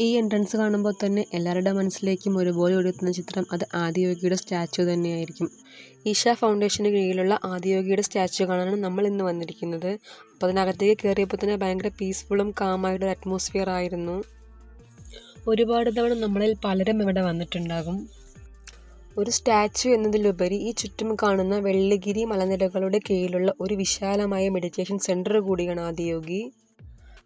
ഈ എൻട്രൻസ് കാണുമ്പോൾ തന്നെ എല്ലാവരുടെ മനസ്സിലേക്കും ഒരുപോലെ ഓടിയെത്തുന്ന ചിത്രം അത് ആദിയോഗിയുടെ സ്റ്റാച്ചു തന്നെയായിരിക്കും. ഈശ ഫൗണ്ടേഷന് കീഴിലുള്ള ആദിയോഗിയുടെ സ്റ്റാച്ചു കാണാനാണ് നമ്മൾ ഇന്ന് വന്നിരിക്കുന്നത്. അപ്പോൾ അതിനകത്തേക്ക് കയറിയപ്പോൾ തന്നെ ഭയങ്കര പീസ്ഫുള്ളും കാമായിട്ടൊരു അറ്റ്മോസ്ഫിയർ ആയിരുന്നു. ഒരുപാട് തവണ നമ്മളിൽ പലരും ഇവിടെ വന്നിട്ടുണ്ടാകും. ഒരു സ്റ്റാച്ചു എന്നതിലുപരി ഈ ചുറ്റും കാണുന്ന വെള്ളിഗിരി മലനിരകളുടെ കീഴിലുള്ള ഒരു വിശാലമായ മെഡിറ്റേഷൻ സെൻറ്റർ കൂടിയാണ് ആദിയോഗി.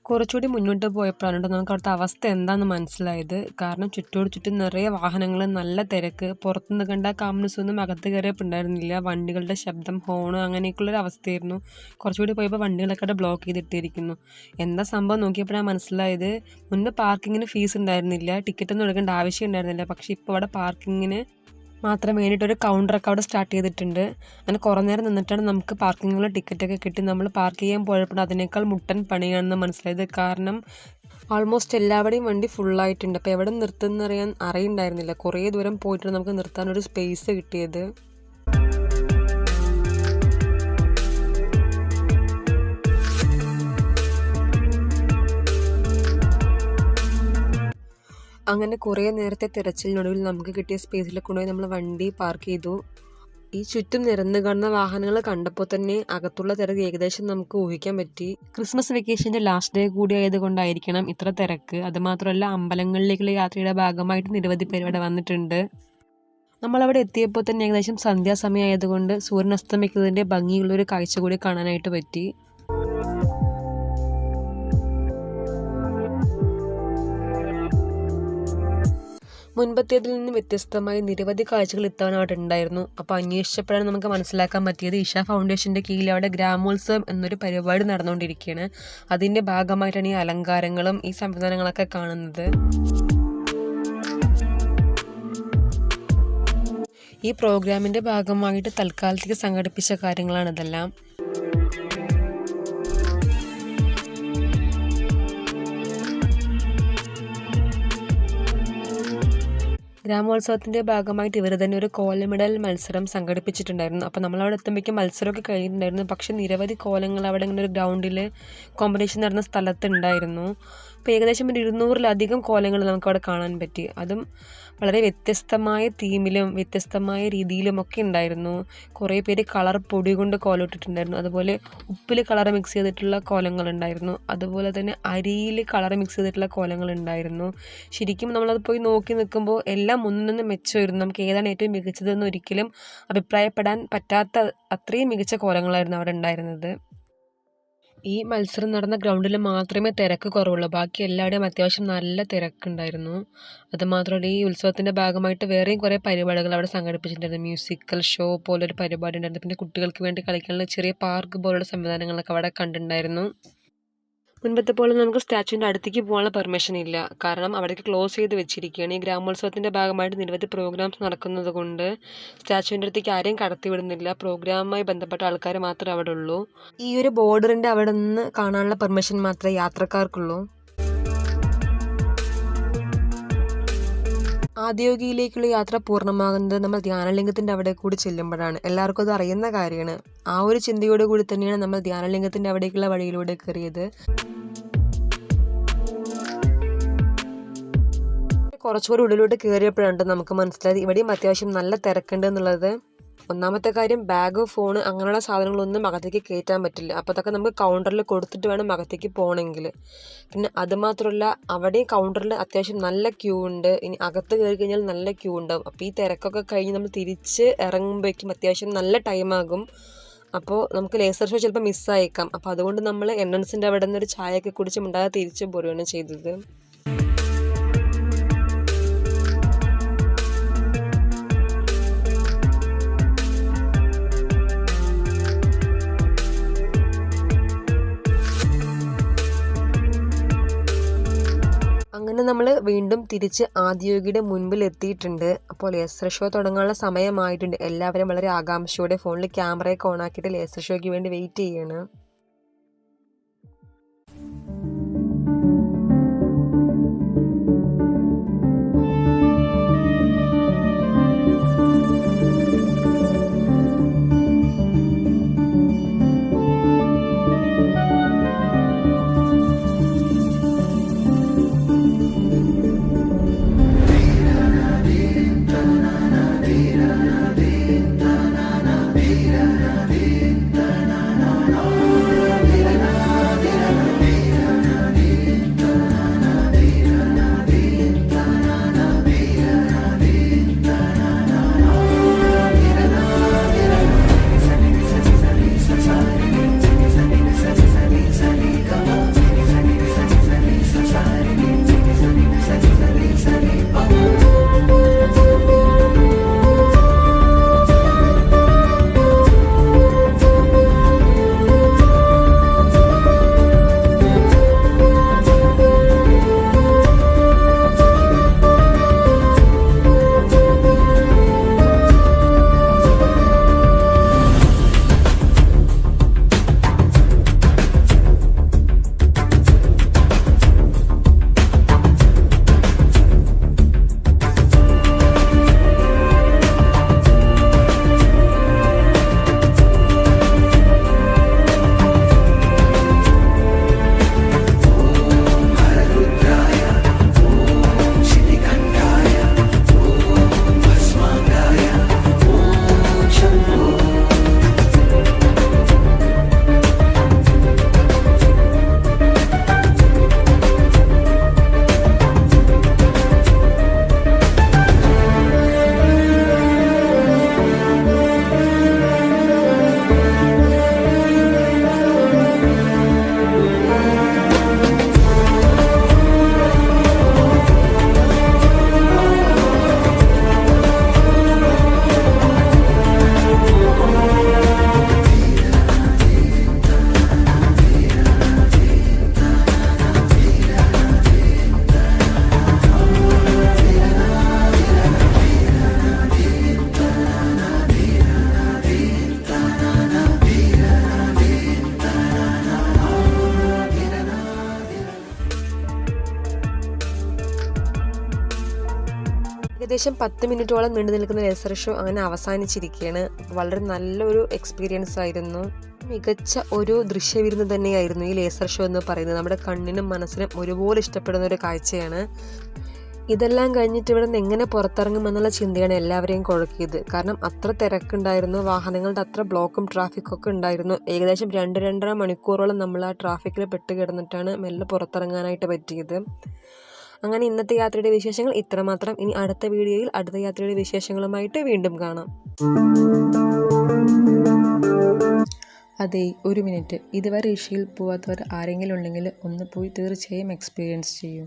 കുറച്ചുകൂടി മുന്നോട്ട് പോയപ്പോഴാണ് നമുക്ക് അവിടുത്തെ അവസ്ഥ എന്താണെന്ന് മനസ്സിലായത്. കാരണം ചുറ്റോട് ചുറ്റും നിറയെ വാഹനങ്ങൾ, നല്ല തിരക്ക്. പുറത്തുനിന്ന് കണ്ട കാമനസൊന്നും അകത്ത് കയറിയപ്പോൾ ഉണ്ടായിരുന്നില്ല. വണ്ടികളുടെ ശബ്ദം, ഹോണ്, അങ്ങനെയൊക്കെയുള്ളൊരു അവസ്ഥയായിരുന്നു. കുറച്ചുകൂടി പോയപ്പോൾ വണ്ടികളൊക്കെ ബ്ലോക്ക് ചെയ്തിട്ടിരിക്കുന്നു. എന്താ സംഭവം നോക്കിയപ്പോഴാണ് മനസ്സിലായത്, മുൻപ് പാർക്കിങ്ങിന് ഫീസ് ഉണ്ടായിരുന്നില്ല, ടിക്കറ്റൊന്നും എടുക്കേണ്ട ആവശ്യം ഉണ്ടായിരുന്നില്ല. പക്ഷേ ഇപ്പോൾ അവിടെ പാർക്കിങ്ങിന് മാത്രം വേണ്ടിയിട്ടൊരു കൗണ്ടറൊക്കെ അവിടെ സ്റ്റാർട്ട് ചെയ്തിട്ടുണ്ട്. അങ്ങനെ കുറേ നേരം നിന്നിട്ടാണ് നമുക്ക് പാർക്കിങ്ങിലുള്ള ടിക്കറ്റൊക്കെ കിട്ടി. നമ്മൾ പാർക്ക് ചെയ്യാൻ പോയപ്പോൾ അതിനേക്കാൾ മുട്ടൻ പണിയാണെന്ന് മനസ്സിലായത്. കാരണം ആൾമോസ്റ്റ് എല്ലാവരുടെയും വണ്ടി ഫുള്ളായിട്ടുണ്ട്. അപ്പോൾ എവിടെ നിർത്തുന്നറിയാൻ അറിയുണ്ടായിരുന്നില്ല. കുറേ ദൂരം പോയിട്ടാണ് നമുക്ക് നിർത്താനൊരു സ്പേസ് കിട്ടിയത്. അങ്ങനെ കുറേ നേരത്തെ തിരച്ചിലിനൊടുവിൽ നമുക്ക് കിട്ടിയ സ്പേസിൽ കൊണ്ടുപോയി നമ്മൾ വണ്ടി പാർക്ക് ചെയ്തു. ഈ ചുറ്റും നിരന്ന് കാണുന്ന വാഹനങ്ങൾ കണ്ടപ്പോൾ തന്നെ അകത്തുള്ള തിരക്ക് ഏകദേശം നമുക്ക് ഊഹിക്കാൻ പറ്റി. ക്രിസ്മസ് വെക്കേഷൻ്റെ ലാസ്റ്റ് ഡേ കൂടി ആയതുകൊണ്ടായിരിക്കണം ഇത്ര തിരക്ക്. അതുമാത്രമല്ല, അമ്പലങ്ങളിലേക്കുള്ള യാത്രയുടെ ഭാഗമായിട്ട് നിരവധി പേര് ഇവിടെ വന്നിട്ടുണ്ട്. നമ്മളവിടെ എത്തിയപ്പോൾ തന്നെ ഏകദേശം സന്ധ്യാസമയം ആയതുകൊണ്ട് സൂര്യൻ അസ്തമിക്കുന്നതിൻ്റെ ഭംഗിയുള്ളൊരു കാഴ്ച കൂടി കാണാനായിട്ട് പറ്റി. മുൻപത്തേതിൽ നിന്ന് വ്യത്യസ്തമായി നിരവധി കാഴ്ചകൾ ഇത്തവണ അവിടെ ഉണ്ടായിരുന്നു. അപ്പോൾ അന്വേഷിച്ചപ്പോഴാണ് നമുക്ക് മനസ്സിലാക്കാൻ പറ്റിയത്, ഈശ ഫൗണ്ടേഷൻ്റെ കീഴിൽ അവിടെ ഗ്രാമോത്സവം എന്നൊരു പരിപാടി നടന്നുകൊണ്ടിരിക്കുകയാണ്. അതിൻ്റെ ഭാഗമായിട്ടാണ് ഈ അലങ്കാരങ്ങളും ഈ സംവിധാനങ്ങളൊക്കെ കാണുന്നത്. ഈ പ്രോഗ്രാമിൻ്റെ ഭാഗമായിട്ട് തൽക്കാലത്തേക്ക് സംഘടിപ്പിച്ച കാര്യങ്ങളാണ് ഇതെല്ലാം. ഗ്രാമോത്സവത്തിൻ്റെ ഭാഗമായിട്ട് ഇവർ തന്നെ ഒരു കോലമിടൽ മത്സരം സംഘടിപ്പിച്ചിട്ടുണ്ടായിരുന്നു. അപ്പോൾ നമ്മളവിടെ എത്തുമ്പോഴേക്കും മത്സരമൊക്കെ കഴിഞ്ഞിട്ടുണ്ടായിരുന്നു. പക്ഷേ നിരവധി കോലങ്ങൾ അവിടെ ഇങ്ങനെ ഒരു ഗ്രൗണ്ടിൽ കോമ്പറ്റീഷൻ നടന്ന സ്ഥലത്തുണ്ടായിരുന്നു. അപ്പോൾ ഏകദേശം ഒരു 200-ലധികം കോലങ്ങൾ നമുക്കവിടെ കാണാൻ പറ്റി. അതും വളരെ വ്യത്യസ്തമായ തീമിലും വ്യത്യസ്തമായ രീതിയിലും ഒക്കെ ഉണ്ടായിരുന്നു. കുറേ പേര് കളർ പൊടി കൊണ്ട് കോലമിട്ടിട്ടുണ്ടായിരുന്നു. അതുപോലെ ഉപ്പിൽ കളർ മിക്സ് ചെയ്തിട്ടുള്ള കോലങ്ങളുണ്ടായിരുന്നു. അതുപോലെ തന്നെ അരിയിൽ കളർ മിക്സ് ചെയ്തിട്ടുള്ള കോലങ്ങളുണ്ടായിരുന്നു. ശരിക്കും നമ്മളത് പോയി നോക്കി നിൽക്കുമ്പോൾ എല്ലാം ഒന്നിനൊന്ന് മെച്ചമായിരുന്നു. നമുക്ക് ഏതാണ് ഏറ്റവും മികച്ചതെന്ന് ഒരിക്കലും അഭിപ്രായപ്പെടാൻ പറ്റാത്ത അത്രയും മികച്ച കോലങ്ങളായിരുന്നു അവിടെ ഉണ്ടായിരുന്നത്. ഈ മത്സരം നടന്ന ഗ്രൗണ്ടിൽ മാത്രമേ തിരക്ക് കുറവുള്ളൂ. ബാക്കി എല്ലാവരുടെയും അത്യാവശ്യം നല്ല തിരക്കുണ്ടായിരുന്നു. അതുമാത്രമല്ല, ഈ ഉത്സവത്തിൻ്റെ ഭാഗമായിട്ട് വേറെയും കുറേ പരിപാടികൾ അവിടെ സംഘടിപ്പിച്ചിട്ടുണ്ടായിരുന്നു. മ്യൂസിക്കൽ ഷോ പോലൊരു പരിപാടി ഉണ്ടായിരുന്നു. പിന്നെ കുട്ടികൾക്ക് വേണ്ടി കളിക്കാനുള്ള ചെറിയ പാർക്ക് പോലുള്ള സംവിധാനങ്ങളൊക്കെ അവിടെ കണ്ടിട്ടുണ്ടായിരുന്നു. മുൻപത്തെ പോലെ നമുക്ക് സ്റ്റാച്ചുവിൻ്റെ അടുത്തേക്ക് പോകാനുള്ള പെർമിഷൻ ഇല്ല. കാരണം അവിടേക്ക് ക്ലോസ് ചെയ്ത് വെച്ചിരിക്കുകയാണ്. ഈ ഗ്രാമോത്സവത്തിൻ്റെ ഭാഗമായിട്ട് നിരവധി പ്രോഗ്രാംസ് നടക്കുന്നത് കൊണ്ട് സ്റ്റാച്ചുവിൻ്റെ അടുത്തേക്ക് ആരെയും കടത്തി വിടുന്നില്ല. പ്രോഗ്രാമുമായി ബന്ധപ്പെട്ട ആൾക്കാർ മാത്രമേ അവിടെ ഉള്ളൂ. ഈ ഒരു ബോർഡറിൻ്റെ അവിടെ നിന്ന് കാണാനുള്ള പെർമിഷൻ മാത്രമേ യാത്രക്കാർക്കുള്ളൂ. ആദിയോഗിയിലേക്കുള്ള യാത്ര പൂർണ്ണമാകുന്നത് നമ്മൾ ധ്യാനലിംഗത്തിൻ്റെ അവിടെ കൂടി ചെല്ലുമ്പോഴാണ്. എല്ലാവർക്കും അത് അറിയുന്ന കാര്യമാണ്. ആ ഒരു ചിന്തയോട് കൂടി തന്നെയാണ് നമ്മൾ ധ്യാനലിംഗത്തിൻ്റെ അവിടേക്കുള്ള വഴിയിലൂടെ കയറിയത്. കുറച്ചുകൂടി ഉള്ളിലോട്ട് കയറിയപ്പോഴാണ് നമുക്ക് മനസ്സിലായത് ഇവിടെയും അത്യാവശ്യം നല്ല തിരക്കുണ്ട് എന്നുള്ളത്. ഒന്നാമത്തെ കാര്യം, ബാഗ്, ഫോണ് അങ്ങനെയുള്ള സാധനങ്ങളൊന്നും അകത്തേക്ക് കയറ്റാൻ പറ്റില്ല. അപ്പോൾ അതൊക്കെ നമുക്ക് കൗണ്ടറിൽ കൊടുത്തിട്ട് വേണം അകത്തേക്ക് പോകണമെങ്കിൽ. പിന്നെ അതുമാത്രമല്ല, അവിടെയും കൗണ്ടറിൽ അത്യാവശ്യം നല്ല ക്യൂ ഉണ്ട്. ഇനി അകത്ത് കയറി കഴിഞ്ഞാൽ നല്ല ക്യൂ ഉണ്ടാവും. അപ്പോൾ ഈ തിരക്കൊക്കെ കഴിഞ്ഞ് നമ്മൾ തിരിച്ച് ഇറങ്ങുമ്പോഴേക്കും അത്യാവശ്യം നല്ല ടൈമാകും. അപ്പോൾ നമുക്ക് ലേസർ ഷോ ചിലപ്പോൾ മിസ്സായേക്കാം. അപ്പോൾ അതുകൊണ്ട് നമ്മൾ എൻട്രൻസിൻ്റെ അവിടെ നിന്ന് ഒരു ചായയൊക്കെ കുടിച്ച് മിണ്ടാതെ തിരിച്ച് പോരുകയാണ് ചെയ്തത്. അങ്ങനെ നമ്മൾ വീണ്ടും തിരിച്ച് ആദിയോഗിയുടെ മുൻപിൽ എത്തിയിട്ടുണ്ട്. അപ്പോൾ ലേസർ ഷോ തുടങ്ങാനുള്ള സമയമായിട്ടുണ്ട്. എല്ലാവരും വളരെ ആകാംക്ഷയോടെ ഫോണിൽ ക്യാമറയൊക്കെ ഓണാക്കിയിട്ട് ലേസർ ഷോയ്ക്ക് വേണ്ടി വെയിറ്റ് ചെയ്യാണ്. ഏകദേശം 10 മിനിറ്റോളം നീണ്ടു നിൽക്കുന്ന ലേസർ ഷോ അങ്ങനെ അവസാനിച്ചിരിക്കുകയാണ്. വളരെ നല്ലൊരു എക്സ്പീരിയൻസ് ആയിരുന്നു. മികച്ച ഒരു ദൃശ്യവിരുന്ന് തന്നെയായിരുന്നു ഈ ലേസർ ഷോ എന്ന് പറയുന്നത്. നമ്മുടെ കണ്ണിനും മനസ്സിനും ഒരുപോലെ ഇഷ്ടപ്പെടുന്ന ഒരു കാഴ്ചയാണ്. ഇതെല്ലാം കഴിഞ്ഞിട്ട് ഇവിടെ നിന്ന് എങ്ങനെ പുറത്തിറങ്ങുമെന്നുള്ള ചിന്തയാണ് എല്ലാവരെയും കുഴക്കിയത്. കാരണം അത്ര തിരക്കുണ്ടായിരുന്നു, വാഹനങ്ങളുടെ അത്ര ബ്ലോക്കും ട്രാഫിക്കൊക്കെ ഉണ്ടായിരുന്നു. ഏകദേശം 2-2.5 മണിക്കൂറോളം നമ്മൾ ആ ട്രാഫിക്കിൽ പെട്ട് കിടന്നിട്ടാണ് മെല്ലെ പുറത്തിറങ്ങാനായിട്ട് പറ്റിയത്. അങ്ങനെ ഇന്നത്തെ യാത്രയുടെ വിശേഷങ്ങൾ ഇത്രമാത്രം. ഇനി അടുത്ത വീഡിയോയിൽ അടുത്ത യാത്രയുടെ വിശേഷങ്ങളുമായിട്ട് വീണ്ടും കാണാം. അതെ, ഒരു മിനിറ്റ്. ഇതുവരെ ഏഷ്യയിൽ പോവാത്തവർ ആരെങ്കിലും ഉണ്ടെങ്കിൽ ഒന്ന് പോയി തീർച്ചയായും എക്സ്പീരിയൻസ് ചെയ്യൂ.